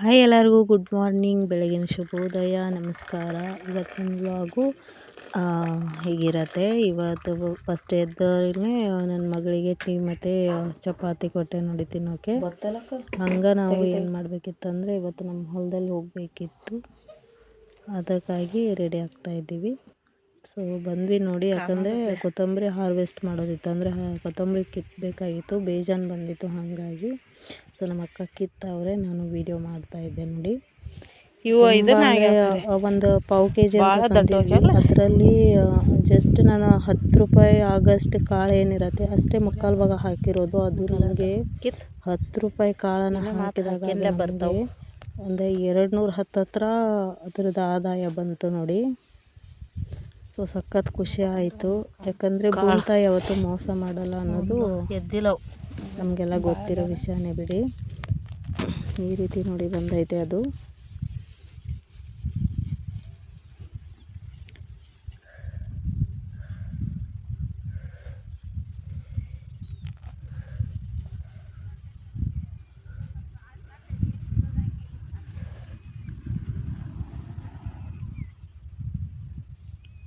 Hi ಎಲ್ಲರಿಗೂ good morning, ಬೆಳಗಿನ ಶುಭೋದಯ, ನಮಸ್ಕಾರ. ಇವತ್ತಿನ ವ್ಲಾಗು ಹೀಗಿರತ್ತೆ. ಇವತ್ತು ಫಸ್ಟ್ ಎದ್ದರಲ್ಲೇ ನನ್ನ ಮಗಳಿಗೆ ಟೀ ಮತ್ತು ಚಪಾತಿ ಕೊಟ್ಟೆ ನೋಡಿ ತಿನ್ನೋಕ್ಕೆ. ಹಂಗೆ ನಾವು ಏನು ಮಾಡಬೇಕಿತ್ತಂದರೆ ಇವತ್ತು ನಮ್ಮ ಹೊಲದಲ್ಲಿ ಹೋಗಬೇಕಿತ್ತು, ಅದಕ್ಕಾಗಿ ರೆಡಿ ಆಗ್ತಾಯಿದ್ದೀವಿ. ಸೊ ಬಂದ್ವಿ ನೋಡಿ, ಯಾಕಂದರೆ ಕೊತ್ತಂಬರಿ ಹಾರ್ವೆಸ್ಟ್ ಮಾಡೋದಿತ್ತು, ಅಂದರೆ ಕೊತ್ತಂಬರಿ ಕಿತ್ತಬೇಕಾಗಿತ್ತು, ಬೇಜಾನ್ ಬಂದಿತ್ತು. ಹಾಗಾಗಿ ಸೊ ನಮ್ಮ ಅಕ್ಕ ಕಿತ್ತವ್ರೆ, ನಾನು ವೀಡಿಯೋ ಮಾಡ್ತಾಯಿದ್ದೆ ನೋಡಿ. ಇವು ಒಂದು ಪಾವು KG ಅದರಲ್ಲಿ ಜಸ್ಟ್ ನಾನು 10 ರೂಪಾಯಿ ಆಗಸ್ಟ್ ಕಾಳು ಏನಿರತ್ತೆ ಅಷ್ಟೇ ಮುಕ್ಕಾಲು ಭಾಗ ಹಾಕಿರೋದು. ಅದು ನನಗೆ 10 ರೂಪಾಯಿ ಕಾಳನ್ನು ಹಾಕಿದಾಗ ಬರ್ತವೆ ಒಂದು 210 ಹತ್ರ ಅದರದ್ದು ಆದಾಯ ಬಂತು ನೋಡಿ. ಸೊ ಸಖತ್ ಖುಷಿ ಆಯಿತು, ಯಾಕಂದರೆ ಬೀಳ್ತಾ ಯಾವತ್ತೂ ಮೋಸ ಮಾಡಲ್ಲ ಅನ್ನೋದು ನಮಗೆಲ್ಲ ಗೊತ್ತಿರೋ ವಿಷಯನೇ ಬಿಡಿ. ಈ ರೀತಿ ನೋಡಿ ಬಂದೈತೆ ಅದು.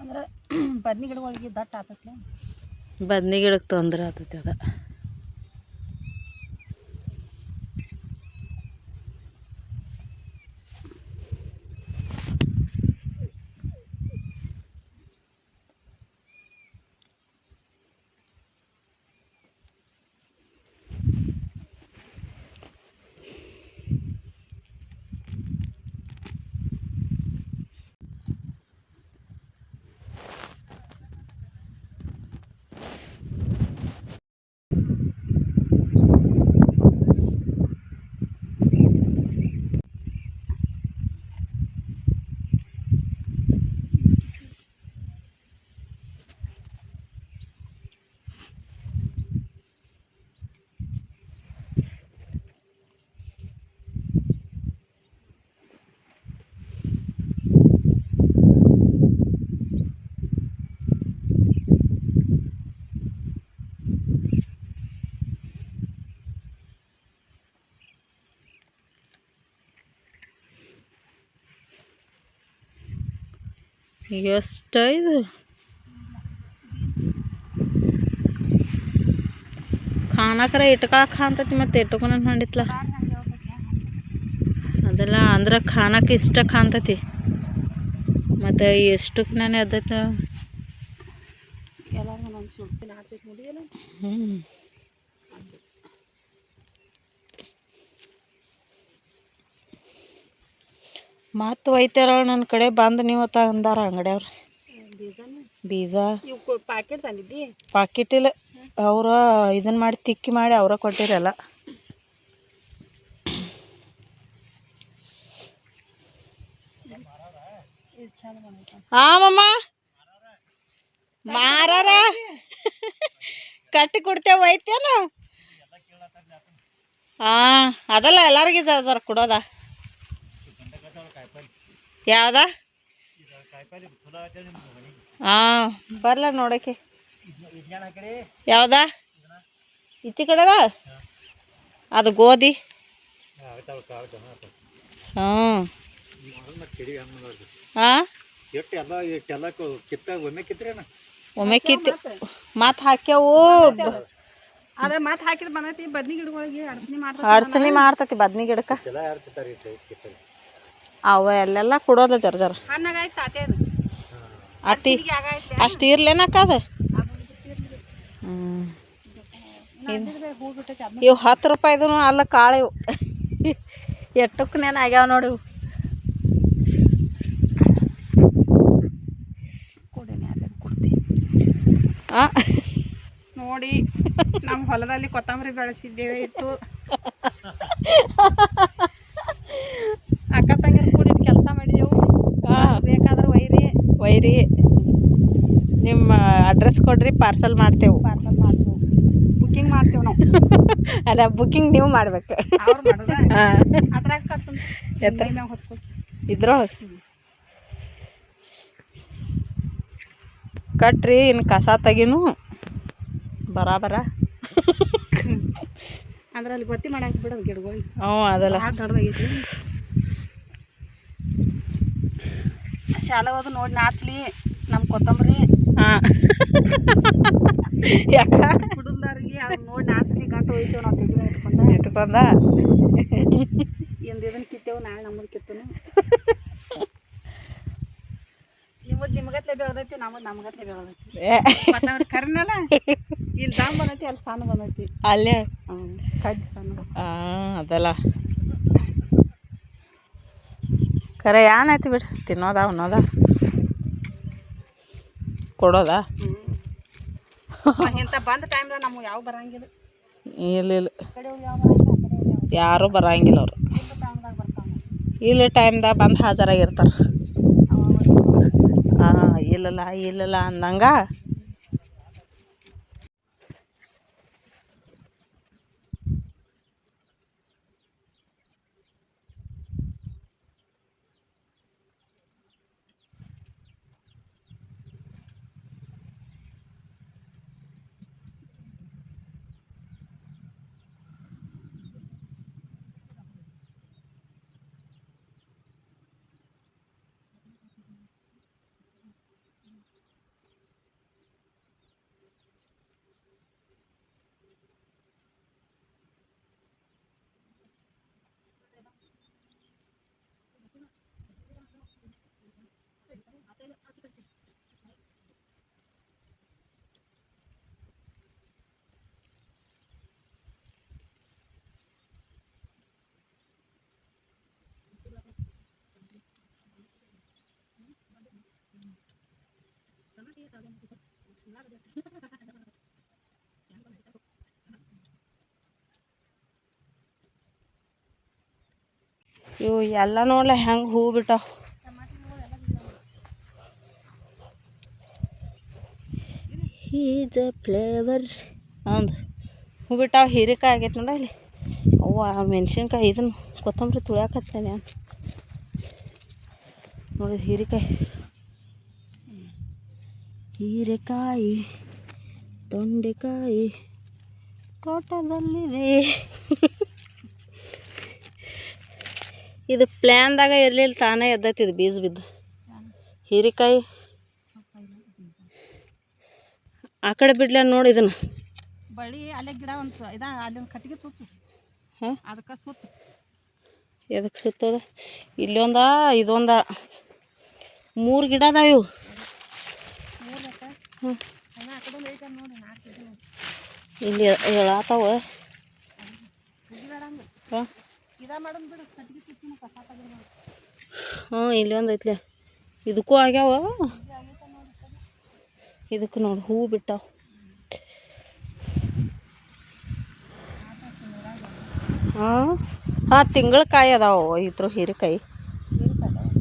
ಅಂದ್ರೆ ಬದ್ನಿ ಗಿಡಗಳಿಗೆ ದಟ್ಟ ಆತತ್ಲೆ, ಬದ್ನಿ ಗಿಡಕ್ಕೆ ತೊಂದರೆ ಆಗ್ತೈತೆ ಅದ. ಎಷ್ಟು ಇದು ಖಾನಾಕರ ಇಟ್ಕೊಳಕ್ಕೆ ಅಂತತಿ, ಮತ್ತು ಇಟ್ಕೊನ ಮಾಡಿತ್ಲ ಅದೆಲ್ಲ ಅಂದ್ರೆ ಖಾನಕ್ಕೆ ಇಷ್ಟ ಕಾಣ್ತತಿ, ಮತ್ತು ಎಷ್ಟಕ್ಕೆ ನಾನೇ ಅದೈತೆ. ಮತ್ತು ಒಯ್ತಾರ ನನ್ನ ಕಡೆ ಬಂದು ನೀವು ತಂದಾರ ಅಂಗಡಿಯವ್ರು ಬೀಜ. ಪ್ಯಾಕೆಟ್ ತಂದಿದ್ದಿ? ಪಾಕಿಟ್ ಇಲ್ಲ, ಅವ್ರ ಇದನ್ನ ಮಾಡಿ ತಿಕ್ಕಿ ಮಾಡಿ ಅವ್ರ ಕೊಟ್ಟಿರಲ್ಲ. ಮಮ್ಮ ಮಾರಾರ ಕಟ್ಟಿ ಕೊಡ್ತೇವೆ, ಒಯ್ತೇನ? ಅದಲ್ಲ ಎಲ್ಲರಿಗೂ ಜರ ಕೊಡೋದ. ಯಾವ್ದ? ಬರ್ಲ ನೋಡಕ್ಕೆ. ಯಾವ್ದ ಈಚೆ ಕಡೆದ? ಅದು ಗೋಧಿ. ಒಮ್ಮೆ ಕಿತ್ತು ಮತ್ತೆ ಹಾಕ್ಯಾವು. ಅದ ಮತ್ತೆ ಹಾಕಿದ್ರೆ ಬಂದೈತಿ ಬದ್ನಿ ಗಿಡಗಳಿಗೆ ಅಡ್ಚಣೆ ಮಾಡ್ತತಿ ಬದ್ನಿ ಗಿಡಕ್ಕೆ. ಅವ ಅಲ್ಲೆಲ್ಲ ಕೊಡೋದ ಜರ ಜರ ಅತಿ ಅಷ್ಟು ಇರ್ಲೇನಕ್ಕ ಅದು. ಇವು 10 ರೂಪಾಯಿದು ಅಲ್ಲ ಕಾಳು, ಇವು ಎಟ್ಟಕ್ಕೆ ನೇನು ಆಗ್ಯಾವ ನೋಡಿ. ಇವು ನೋಡಿ ನಮ್ಮ ಹೊಲದಲ್ಲಿ ಕೊತ್ತಂಬರಿ ಬೆಳೆಸಿದ್ದೇವೆ ಇಟ್ಟು. ಅಕ್ಕ ತಂಗಿರು ಕೂಡ ಕೆಲಸ ಮಾಡಿದೆವು. ಬೇಕಾದ್ರೆ ವೈರಿ ನಿಮ್ಮ ಅಡ್ರೆಸ್ ಕೊಡ್ರಿ, ಪಾರ್ಸಲ್ ಮಾಡ್ತೇವೆ. ಬುಕ್ಕಿಂಗ್ ಮಾಡ್ತೇವೆ ನಾವು. ಅಲ್ಲ, ಬುಕ್ಕಿಂಗ್ ನೀವು ಮಾಡ್ಬೇಕು. ಇದ್ರೊಳಗೆ ಕಟ್ರಿ, ಇನ್ನು ಕಸ ತೆಗಿನು ಬರಾಬರ. ಅದ್ರಲ್ಲಿ ಬತ್ತಿ ಮಾಡಾಕಿ ಬಿಡೋದು ಗಿಡಗಳಿಗೆ. ಅದೆಲ್ಲ ದೊಡ್ಡದಾಗೈತಿ. ಶಾಲೆ ಹೋದು ನೋಡಿ ನಾಚ್ಲಿ ನಮ್ಮ ಕೊತ್ತಂಬರಿ ಹಾಂ ಯಾಕ ಹುಡುಗರಿಗೆ ಅವ್ರು ನೋಡಿ ನಾಚ್ಲಿ ಗಂಟು ಹೋಯ್ತೇವೆ ನಾವು ತೆಗಿದ ಇಟ್ಕೊಂಡ ಇದನ್ನು ಕಿತ್ತೇವು ನಾಳೆ ನಮ್ಮದು ಕಿತ್ತನು ನಿಮ್ಮದು ನಿಮಗತ್ಲೆ ಬೆಳೆದೈತಿ ನಮ್ಮದು ನಮಗತ್ಲೆ ಬೆಳೆದೈತಿ ಮತ್ತು ಅವ್ರು ಕರಿನಲ್ಲ ಇಲ್ಲಿ ದಾಮ್ ಬಂದೈತಿ ಅಲ್ಲಿ ಸಣ್ಣ ಬಂದೈತಿ ಅಲ್ಲೇ ಕಡ್ಡಿ ಸಣ್ಣ ಅದಲ್ಲ ಖರೆ ಏನಾಯ್ತು ಬಿಡು ತಿನ್ನೋದ ಅನ್ನೋದ ಕೊಡೋದಾ ಇಂಥ ಬಂದ ಟೈಮ್ದಾಗ ನಮ್ಗೆ ಯಾವ ಬರಂಗಿಲ್ಲ ಇಲ್ಲ ಕಡೆಯವ್ರು ಯಾವ ಬರಂಗಿಲ್ಲ ಯಾರೂ ಬರಂಗಿಲ್ಲ ಅವರು ಇಂಥ ಟೈಮ್ದಾಗ ಬರ್ತಾವೆ ಇಲ್ಲಿ ಟೈಮ್ದಾಗ ಬಂದು ಹಾಜರಾಗಿರ್ತಾರೆ ಹಾಂ ಇಲ್ಲಲ್ಲ ಅಂದಂಗ ಇವು ಎಲ್ಲ ನೋಡ್ಲ ಹೆಂಗೆ ಹೂ ಬಿಟ್ಟಾವ ಈಜ ಫ್ಲೇವರ್ ಹೌದು ಹೂ ಬಿಟ್ಟಾವ ಹೀರೆಕಾಯಿ ಆಗೈತೆ ನೋಡ ಇಲ್ಲಿ ಅವ್ವ ಮೆಣಸಿನ್ಕಾಯಿ ಇದನ್ನು ಕೊತ್ತಂಬರಿ ತುಳಿಯಾಕತ್ತೇನೆ ನೋಡಿ ಹೀರೆಕಾಯಿ ತೊಂಡೆಕಾಯಿ ತೋಟದಲ್ಲಿದೆ ಇದು ಪ್ಲ್ಯಾನ್ದಾಗ ಇರಲಿಲ್ಲ ತಾನೇ ಎದ್ದೈತಿದು ಬೀಜ ಬಿದ್ದು ಹೀರೆಕಾಯಿ ಆ ಕಡೆ ಬಿಡ್ಲ ನೋಡಿ ಇದನ್ನು ಬಳ್ಳಿ ಅಲ್ಲೇ ಗಿಡ ಒಂದು ಅಲ್ಲೊಂದು ಕಟ್ಟಿಗೆ ಚುಚ್ಚು ಹಾಂ ಅದಕ್ಕೆ ಸುತ್ತ ಎದಕ್ಕೆ ಸುತ್ತದ ಇಲ್ಲೊಂದ ಇದೊಂದ 3 ಗಿಡ ಅದಾವ ಇವು ಇಲ್ಲಿ ಹೇಳತ್ತಾವ ಹಾಂ ಇಲ್ಲಿ ಒಂದು ಐತ್ಲೆ ಇದಕ್ಕೂ ಆಗ್ಯಾವ ಇದಕ್ಕೆ ನೋಡಿ ಹೂ ಬಿಟ್ಟಾವ ಹಾಂ ತಿಂಗಳ ಕಾಯಿ ಅದಾವ ಇದ್ರ ಹೀರೆಕಾಯಿ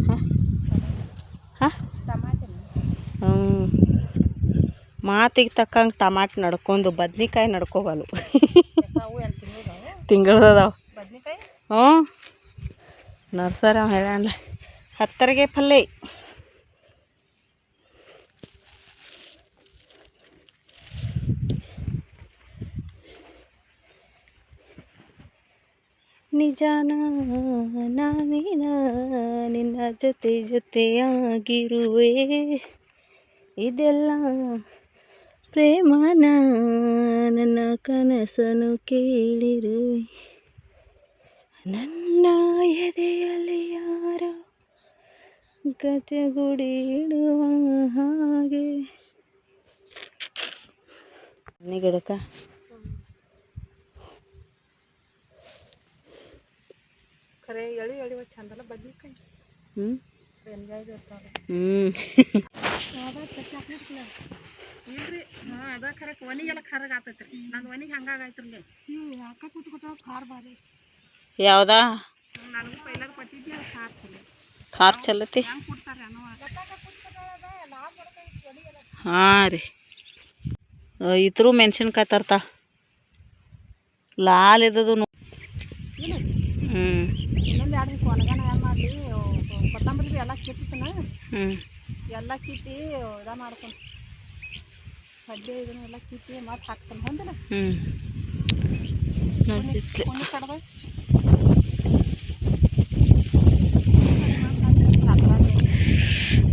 ಹಾಂ ಮಾತಿಗೆ ತಕ್ಕಂಗೆ ಟಮಾಟೆ ನಡ್ಕೊಂಡು ಬದ್ನಿಕಾಯಿ ನಡ್ಕೋಬಲ್ಲು ತಿಂಗಳದದಾವ ಹ್ಞೂ ನರ್ಸರಿ ಅವ ಹೇಳಲ್ಲ 10ಗೆ ಪಲ್ಲೆ ನಿಜಾನ ನಾನೇನ ನಿನ್ನ ಜೊತೆಯಾಗಿರುವೆ ಇದೆಲ್ಲ ಪ್ರೇಮನ ನನ್ನ ಕನಸನು ಕೇಳಿರುವೆ ನನ್ನ ಎದೆಯಲ್ಲಿ ಯಾರೋ ಗಜಗುಡಿ ಇಡುವ ಹಾಗೆ ಗಿಡಕ ಖರೆ ಎಳಿ ಚಂದಲ್ಲ ಬದ್ನಿಕಾಯಿ ಇಲ್ರಿ ಹಾಂ ಅದ ಖರಕ್ಕೆ ಒನಿಗೆಲ್ಲ ಖರಗೆ ಆತೈತ್ರಿ ನಂದು ಒನಿಗೆ ಹಂಗಾಗೈತ್ರಿ ನೀವು ಯಾಕೆ ಕೂತ್ಕೊತ ಖಾರ ಬಾರಿ ಯಾವ್ದಾ ನನಗೂ ಪೈಲಾಗ ಕೊಟ್ಟಿದ್ದೆ ಅದು ಖಾರ ಚಲೋ ಖಾರ ಚಲತಿ ಹೆಂಗೆ ಕೊಡ್ತಾರೆ ಅನ್ನೋ ಹಾಂ ರೀ ಇದ್ರು ಮೆಣಸಿನ್ಕಾಯಿ ತರ್ತಾ ಲಾಲ್ ಇದ್ದದು ಇನ್ನೊಂದು 2 ದಿವಸ ಒಣಗಾನ ಏನು ಮಾಡಲಿ ಕೊತ್ತಂಬರಿ ಎಲ್ಲ ಕಿತ್ತನ ಎಲ್ಲ ಕಿತ್ತಿ ಇದ ಮಾಡ್ಕೊಂಡು ಸದ್ಯ ಇದನ್ನೆಲ್ಲ ಕಿತ್ತಿ ಮತ್ತೆ ಹಾಕ್ತಾನೆ ಹೊಂದಿಲ್ಲ ಕುಣಿ ಕಡ್ದ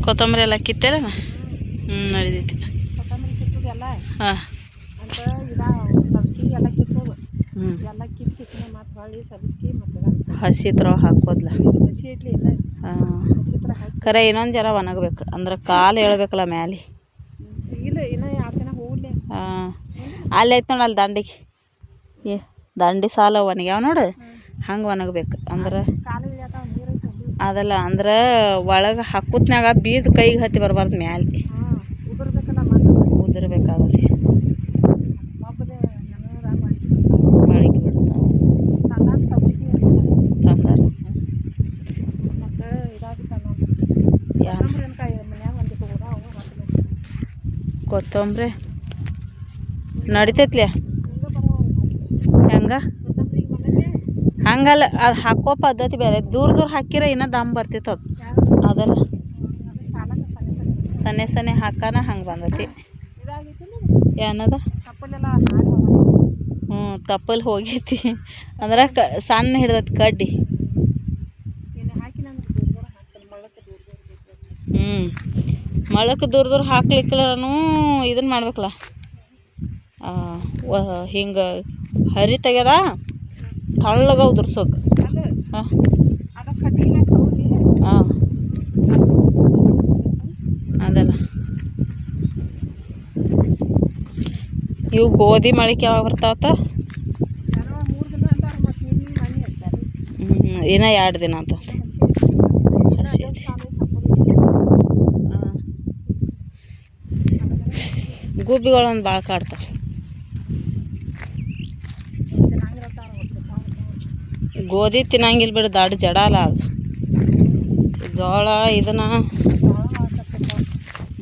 ಕೊತ್ತಂಬರಿ ಎಲ್ಲ ಕಿತ್ತೇನ ನಡಿದೈತಿ. ಕೊತ್ತಂಬರಿ ಕಿತ್ತೋದು ಎಲ್ಲ ಹಾಂ ಅಂತ ಸಬ್ಸ್ಕಿ ಎಲ್ಲ ಕಿತ್ತೋದು ಎಲ್ಲ ಕಿತ್ತಿನ ಮತ್ತು ಹೊಳ್ಳಿ ಸಬ್ಸ್ಕಿ ಮತ್ತು ಹಸಿ ಥರ ಹಾಕೋದ್ಲ. ಹಸಿ ಐತ್ಲಿ ಇಲ್ಲ ಹಾಂ ಹಸಿ ಥರ ಹಾಕಿ ಖರೆ ಇನ್ನೊಂದು ಜರ ಒಣಗ್ಬೇಕು ಅಂದ್ರೆ ಕಾಲು ಹೇಳ್ಬೇಕಲ್ಲ ಮ್ಯಾಲೆ. ಇಲ್ಲ ಇನ್ನೂ 2 ದಿನ ಹೋಗ್ಲಿ. ಹಾಂ ಅಲ್ಲಿ ಐತೆ ನೋಡಿ ಅಲ್ಲಿ ದಂಡಿಗೆ ದಂಡಿ ಸಾಲ ಒಣಗ್ಯಾವ ನೋಡು ಹಂಗೆ ಒಣಗ್ಬೇಕು ಅಂದ್ರೆ ಕಾಲು ಇಳಿಯತ್ತಾವ ನೀರು ಐತೆ ಅದಲ್ಲ ಅಂದ್ರೆ ಒಳಗೆ ಹಾಕುತ್ನ್ಯಾಗ ಬೀಜ ಕೈಗೆ ಹತ್ತಿ ಬರಬಾರ್ದು ಮ್ಯಾಲೆ ಉದುರ್ಬೇಕಲ್ಲ ಮತ್ತೆ ಉದುರ್ಬೇಕಾಗತ್ತೆ. ಒಬ್ಬದೇ ಮೊಳಕೆ ಬಿಡ್ತಾವೆ ತಂದಾನ ಸಬ್ಸ್ಕಿ ತಂದಾರ. ಮತ್ತು ಇದಾಗಿ ತಂದಾನ ಯಾರು ಕೊತ್ತಂಬರಿ ಮನ್ಯಾಗ ಒಂದಿಟ್ಟು ಕೂಡ ಅವು ಹಾಕಬೇಕು. ಕೊತ್ತಂಬರಿ ನಡಿತೈತ್ಲೆ ಈಗ ಬರೋ ಹೆಂಗೆ ಕೊತ್ತಂಬರಿ ಬಂದೈತೆ ಹಂಗಲ್ಲ ಅದು ಹಾಕೋ ಪದ್ಧತಿ ಬೇರೆ. ದೂರ ದೂರ ಹಾಕಿರ ಇನ್ನೂ ದಮ್ ಬರ್ತಿತ್ತು ಅದು ಅದಲ್ಲ ಅದು ಶಾಲಕ್ಕೆ ಸನ್ನೆ ಸನ್ನೆ ಹಾಕಾನ ಹಂಗೆ ಬಂದೈತಿ. ಇದಾಗೈತಿ ಏನದ ಕಪ್ಪಲೆಲ್ಲ ತಪ್ಪಲ್ ಹೋಗೈತಿ ಅಂದ್ರೆ ಸಣ್ಣ ಹಿಡ್ದೈತಿ ಕಡ್ಡಿ. ಇಲ್ಲಿ ಹಾಕಿನಂದ್ರೆ ದೂರ ದೂರ ಹಾಕ್ತಾನೆ ಮಳ್ಳಕ್ಕೆ ದೂರ ದೂರ ಮಳಕ್ಕೆ ದೂರ ದೂರ ಹಾಕ್ಲಿಕ್ಕೂ ಇದನ್ನು ಮಾಡ್ಬೇಕಲ್ಲ ಹಿಂಗೆ ಹರಿ ತೆಗ್ಯದ ತಳ್ಳಗ ಉದುರ್ಸೋದು. ಅಲ್ಲ ಹಾಂ ಅದ ಕಟ್ಟಿಗೆ ತಗೊಂಡು ಹಾಂ ಅದಲ್ಲ ಇವು ಗೋಧಿ ಮಳಿಕೆ ಯಾವಾಗ ಬರ್ತಾವತ್ತ? ಯಾರೋ 3 ದಿನ ಅಂತಾರೆ ಮತ್ತು ನಿನ್ನೆ ಮನೆ ಇರ್ತಾರೆ ಇನ್ನೂ 2 ದಿನ ಅಂತ ಹಸಿ ಐತಿ. ಗುಬ್ಬಿಗಳೊಂದು ಭಾಳ ಕಾಡ್ತಾವೆ. ಗೋಧಿ ತಿನ್ನಂಗಿಲ್ಲ ಬಿಡು ದೊಡ್ಡ ಜಡ ಅಲ್ಲ ಅದು. ಜೋಳ ಇದನ್ನ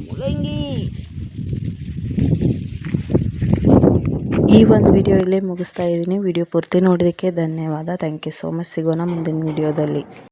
ಮುಳಂಗಿ. ಈ ಒಂದು ವಿಡಿಯೋ ಇಲ್ಲೇ ಮುಗಿಸ್ತಾ ಇದ್ದೀನಿ. ವಿಡಿಯೋ ಪೂರ್ತಿ ನೋಡೋದಕ್ಕೆ ಧನ್ಯವಾದ. Thank you so much. ಸಿಗೋಣ ಮುಂದಿನ ವಿಡಿಯೋದಲ್ಲಿ.